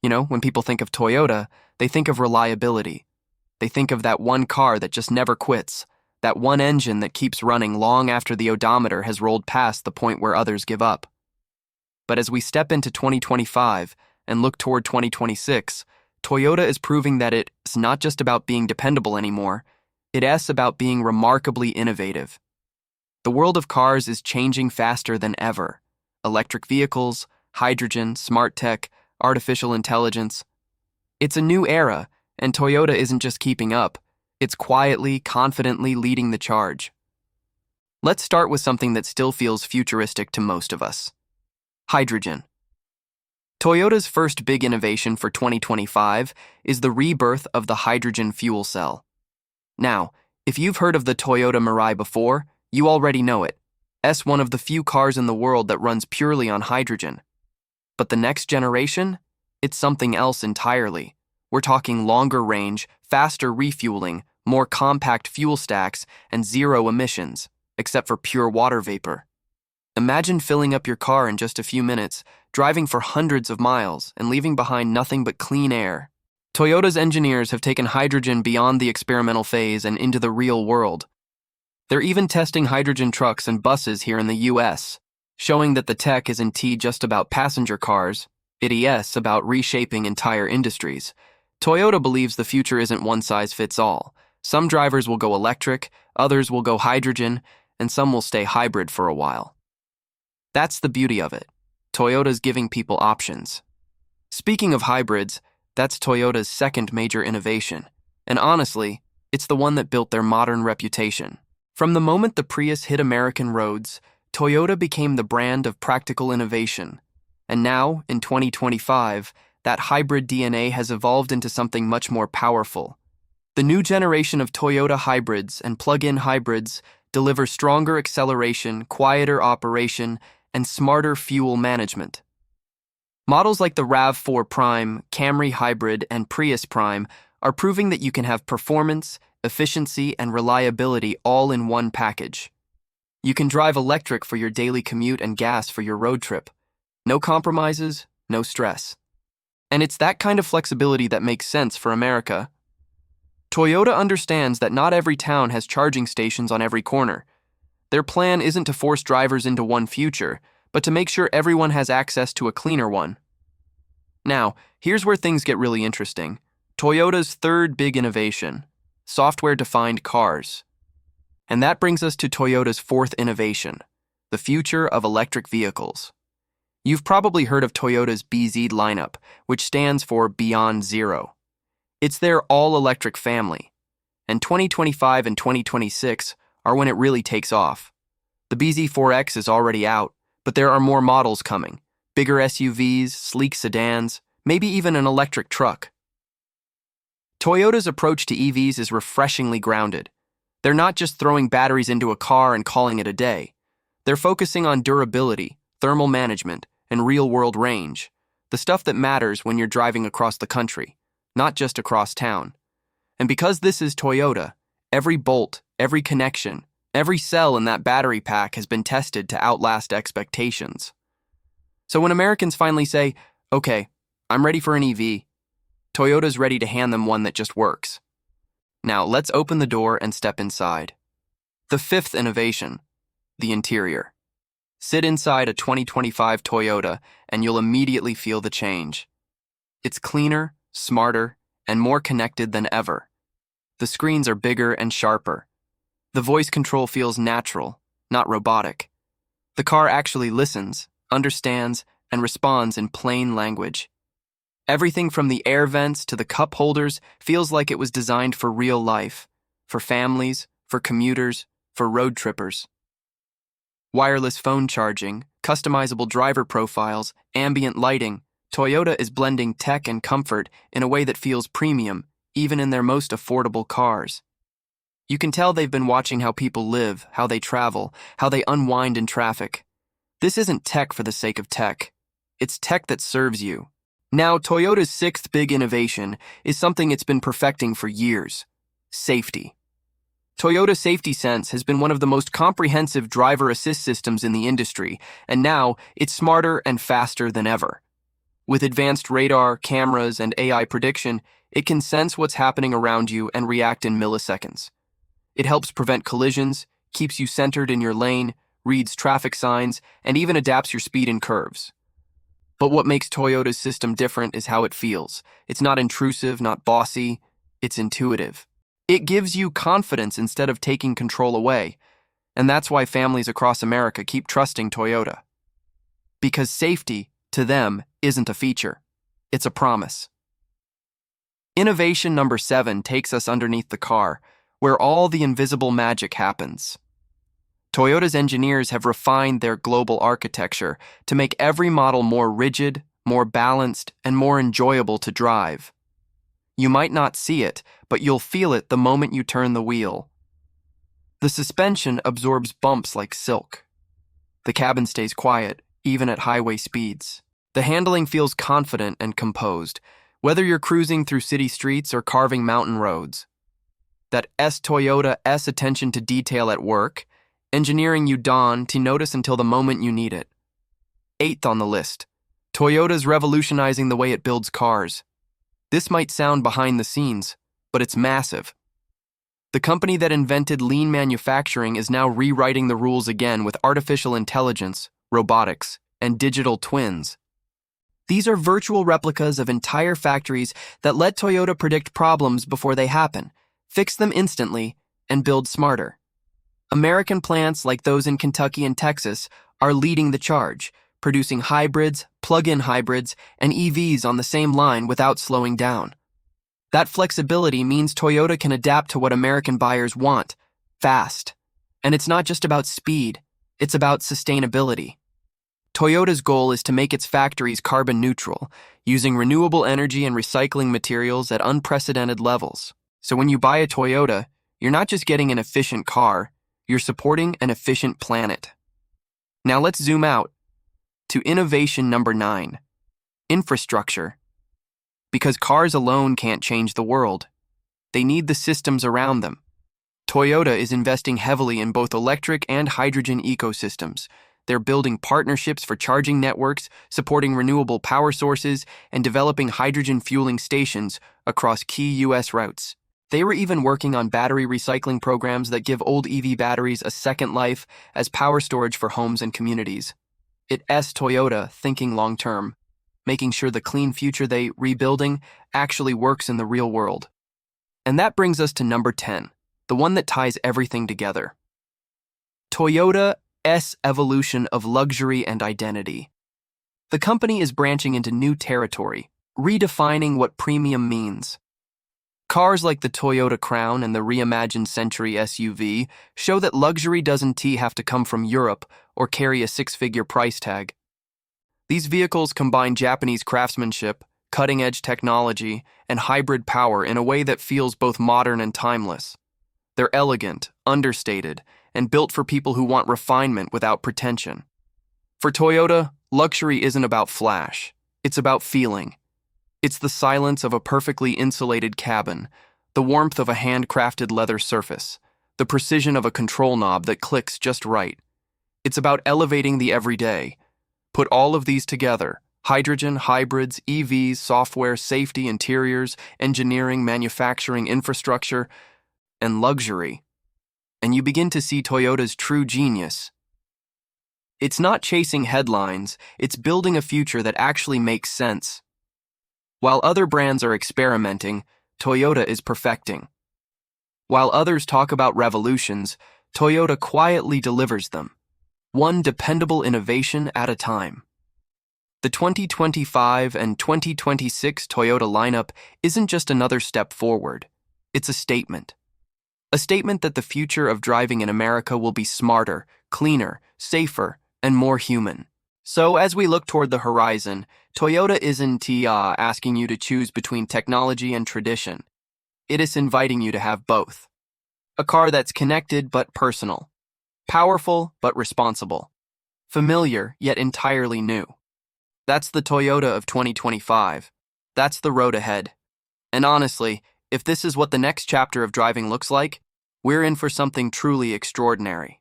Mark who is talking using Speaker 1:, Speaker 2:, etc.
Speaker 1: When people think of Toyota, they think of reliability. They think of that one car that just never quits, that one engine that keeps running long after the odometer has rolled past the point where others give up. But as we step into 2025 and look toward 2026, Toyota is proving that it's not just about being dependable anymore, it's about being remarkably innovative. The world of cars is changing faster than ever. Electric vehicles, hydrogen, smart tech, artificial intelligence. It's a new era, and Toyota isn't just keeping up, it's quietly, confidently leading the charge. Let's start with something that still feels futuristic to most of us. Hydrogen. Toyota's first big innovation for 2025 is the rebirth of the hydrogen fuel cell. Now, if you've heard of the Toyota Mirai before, you already know it. It's one of the few cars in the world that runs purely on hydrogen. But the next generation? It's something else entirely. We're talking longer range, faster refueling, more compact fuel stacks, and zero emissions, except for pure water vapor. Imagine filling up your car in just a few minutes, driving for hundreds of miles, and leaving behind nothing but clean air. Toyota's engineers have taken hydrogen beyond the experimental phase and into the real world. They're even testing hydrogen trucks and buses here in the US, showing that the tech isn't just about passenger cars, it's about reshaping entire industries. Toyota believes the future isn't one size fits all. Some drivers will go electric, others will go hydrogen, and some will stay hybrid for a while. That's the beauty of it. Toyota's giving people options. Speaking of hybrids, that's Toyota's second major innovation. And honestly, it's the one that built their modern reputation. From the moment the Prius hit American roads, Toyota became the brand of practical innovation. And now, in 2025, that hybrid DNA has evolved into something much more powerful. The new generation of Toyota hybrids and plug-in hybrids deliver stronger acceleration, quieter operation, and smarter fuel management. Models like the RAV4 Prime, Camry Hybrid, and Prius Prime are proving that you can have performance, efficiency, and reliability all in one package. You can drive electric for your daily commute and gas for your road trip. No compromises, no stress. And it's that kind of flexibility that makes sense for America. Toyota understands that not every town has charging stations on every corner. Their plan isn't to force drivers into one future, but to make sure everyone has access to a cleaner one. Now, here's where things get really interesting. Toyota's third big innovation, software-defined cars. And that brings us to Toyota's fourth innovation, the future of electric vehicles. You've probably heard of Toyota's BZ lineup, which stands for Beyond Zero. It's their all-electric family. And 2025 and 2026 are when it really takes off. The BZ4X is already out, but there are more models coming. Bigger SUVs, sleek sedans, maybe even an electric truck. Toyota's approach to EVs is refreshingly grounded. They're not just throwing batteries into a car and calling it a day. They're focusing on durability, thermal management, and real-world range, the stuff that matters when you're driving across the country, not just across town. And because this is Toyota, every bolt, every connection, every cell in that battery pack has been tested to outlast expectations. So when Americans finally say, okay, I'm ready for an EV, Toyota's ready to hand them one that just works. Now, let's open the door and step inside. The fifth innovation, the interior. Sit inside a 2025 Toyota and you'll immediately feel the change. It's cleaner, smarter, and more connected than ever. The screens are bigger and sharper. The voice control feels natural, not robotic. The car actually listens, understands, and responds in plain language. Everything from the air vents to the cup holders feels like it was designed for real life, for families, for commuters, for road trippers. Wireless phone charging, customizable driver profiles, ambient lighting, Toyota is blending tech and comfort in a way that feels premium, even in their most affordable cars. You can tell they've been watching how people live, how they travel, how they unwind in traffic. This isn't tech for the sake of tech. It's tech that serves you. Now, Toyota's sixth big innovation is something it's been perfecting for years: safety. Toyota Safety Sense has been one of the most comprehensive driver assist systems in the industry, and now it's smarter and faster than ever. With advanced radar, cameras, and AI prediction, it can sense what's happening around you and react in milliseconds. It helps prevent collisions, keeps you centered in your lane, reads traffic signs, and even adapts your speed and curves. But what makes Toyota's system different is how it feels. It's not intrusive, not bossy, it's intuitive. It gives you confidence instead of taking control away, and that's why families across America keep trusting Toyota. Because safety, to them, isn't a feature, it's a promise. Innovation number 7 takes us underneath the car, where all the invisible magic happens. Toyota's engineers have refined their global architecture to make every model more rigid, more balanced, and more enjoyable to drive. You might not see it, but you'll feel it the moment you turn the wheel. The suspension absorbs bumps like silk. The cabin stays quiet, even at highway speeds. The handling feels confident and composed, whether you're cruising through city streets or carving mountain roads. That Toyota's attention to detail at work, engineering you dawn to notice until the moment you need it. 8th on the list, Toyota's revolutionizing the way it builds cars. This might sound behind the scenes, but it's massive. The company that invented lean manufacturing is now rewriting the rules again with artificial intelligence, robotics, and digital twins. These are virtual replicas of entire factories that let Toyota predict problems before they happen, fix them instantly, and build smarter. American plants like those in Kentucky and Texas are leading the charge, producing hybrids, plug-in hybrids, and EVs on the same line without slowing down. That flexibility means Toyota can adapt to what American buyers want, fast. And it's not just about speed, it's about sustainability. Toyota's goal is to make its factories carbon neutral, using renewable energy and recycling materials at unprecedented levels. So when you buy a Toyota, you're not just getting an efficient car, you're supporting an efficient planet. Now let's zoom out to innovation number 9, infrastructure. Because cars alone can't change the world. They need the systems around them. Toyota is investing heavily in both electric and hydrogen ecosystems. They're building partnerships for charging networks, supporting renewable power sources, and developing hydrogen fueling stations across key U.S. routes. They were even working on battery recycling programs that give old EV batteries a second life as power storage for homes and communities. It's Toyota thinking long-term, making sure the clean future they rebuilding actually works in the real world. And that brings us to number 10, the one that ties everything together. Toyota's evolution of luxury and identity. The company is branching into new territory, redefining what premium means. Cars like the Toyota Crown and the reimagined Century SUV show that luxury doesn't have to come from Europe or carry a 6-figure price tag. These vehicles combine Japanese craftsmanship, cutting-edge technology, and hybrid power in a way that feels both modern and timeless. They're elegant, understated, and built for people who want refinement without pretension. For Toyota, luxury isn't about flash. It's about feeling. It's the silence of a perfectly insulated cabin, the warmth of a handcrafted leather surface, the precision of a control knob that clicks just right. It's about elevating the everyday. Put all of these together: hydrogen, hybrids, EVs, software, safety, interiors, engineering, manufacturing, infrastructure, and luxury. And you begin to see Toyota's true genius. It's not chasing headlines, it's building a future that actually makes sense. While other brands are experimenting, Toyota is perfecting. While others talk about revolutions, Toyota quietly delivers them, one dependable innovation at a time. The 2025 and 2026 Toyota lineup isn't just another step forward, it's a statement. A statement that the future of driving in America will be smarter, cleaner, safer, and more human. So as we look toward the horizon, Toyota isn't asking you to choose between technology and tradition. It is inviting you to have both. A car that's connected but personal, powerful but responsible, familiar yet entirely new. That's the Toyota of 2025. That's the road ahead. And honestly, if this is what the next chapter of driving looks like, we're in for something truly extraordinary.